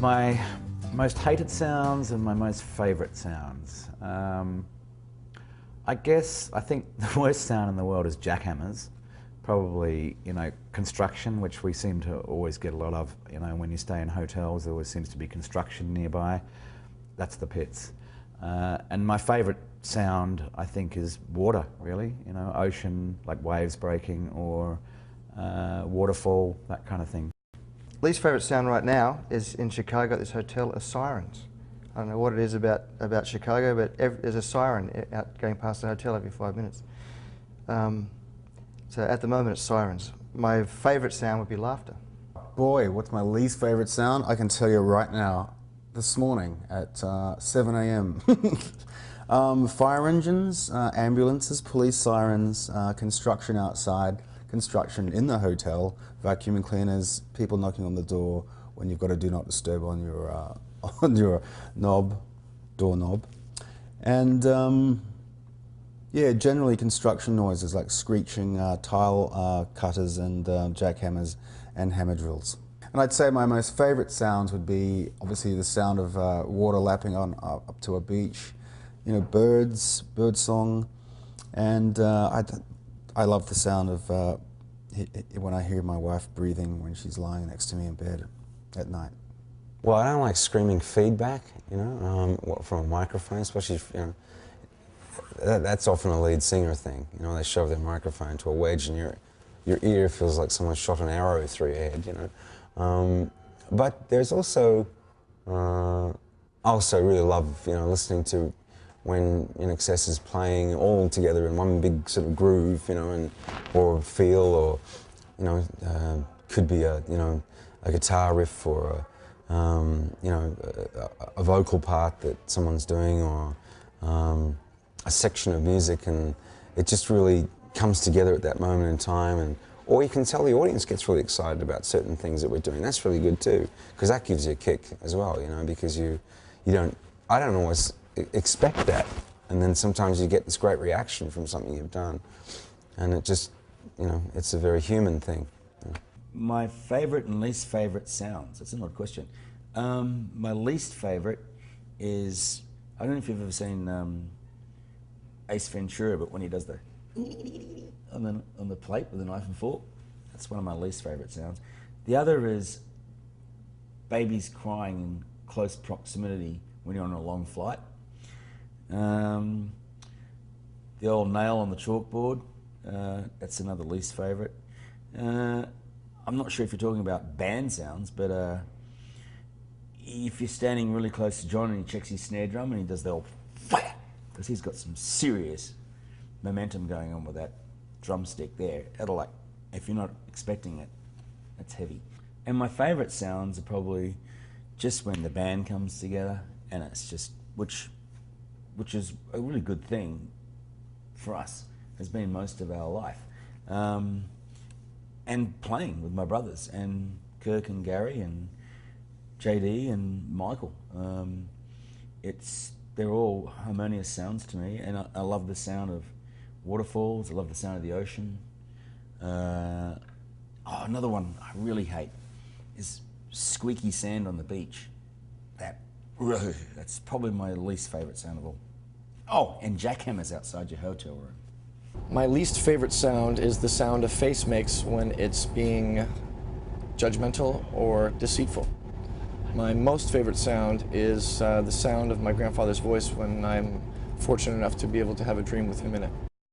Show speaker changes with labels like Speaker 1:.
Speaker 1: My most hated sounds and my most favourite sounds. I think the worst sound in the world is jackhammers. Probably, construction, which we seem to always get a lot of. When you stay in hotels, there always seems to be construction nearby. That's the pits. And my favourite sound, I think, is water, really. Ocean, like waves breaking, or waterfall, that kind of thing.
Speaker 2: Least favourite sound right now is in Chicago at this hotel are sirens. I don't know what it is about Chicago, but there's a siren out going past the hotel every 5 minutes. So at the moment it's sirens. My favourite sound would be laughter.
Speaker 3: Boy, what's my least favourite sound? I can tell you right now, this morning at 7 a.m. Fire engines, ambulances, police sirens, construction outside, construction in the hotel, vacuum cleaners, people knocking on the door when you've got a do not disturb on your doorknob, and yeah, generally construction noises like screeching tile cutters and jackhammers and hammer drills. And I'd say my most favourite sounds would be obviously the sound of water lapping on up to a beach, bird song, and I love the sound of when I hear my wife breathing when she's lying next to me in bed at night.
Speaker 4: Well, I don't like screaming feedback, from a microphone, especially, that's often a lead singer thing. They shove their microphone to a wedge and your ear feels like someone shot an arrow through your head, But there's also, I also really love, listening to when INXS is playing all together in one big sort of groove, or feel, or, could be a guitar riff or a vocal part that someone's doing, or a section of music, and it just really comes together at that moment in time. Or you can tell the audience gets really excited about certain things that we're doing. That's really good too, because that gives you a kick as well, because I don't always expect that, and then sometimes you get this great reaction from something you've done, and it just, it's a very human thing.
Speaker 1: My favourite and least favourite sounds, that's an odd question. My least favourite is, I don't know if you've ever seen Ace Ventura, but when he does the on the plate with a knife and fork, that's one of my least favourite sounds. The other is babies crying in close proximity when you're on a long flight. The old nail on the chalkboard, that's another least favourite. I'm not sure if you're talking about band sounds, but if you're standing really close to John and he checks his snare drum and he does the old fire, because he's got some serious momentum going on with that drumstick there. It'll, like, if you're not expecting it, it's heavy. And my favourite sounds are probably just when the band comes together, and it's just, which is a really good thing for us, has been most of our life. And playing with my brothers, and Kirk and Gary and JD and Michael. They're all harmonious sounds to me, and I love the sound of waterfalls, I love the sound of the ocean. Another one I really hate is squeaky sand on the beach. That's probably my least favourite sound of all. Oh, and jackhammers outside your hotel room.
Speaker 5: My least favorite sound is the sound a face makes when it's being judgmental or deceitful. My most favorite sound is the sound of my grandfather's voice when I'm fortunate enough to be able to have a dream with him in it.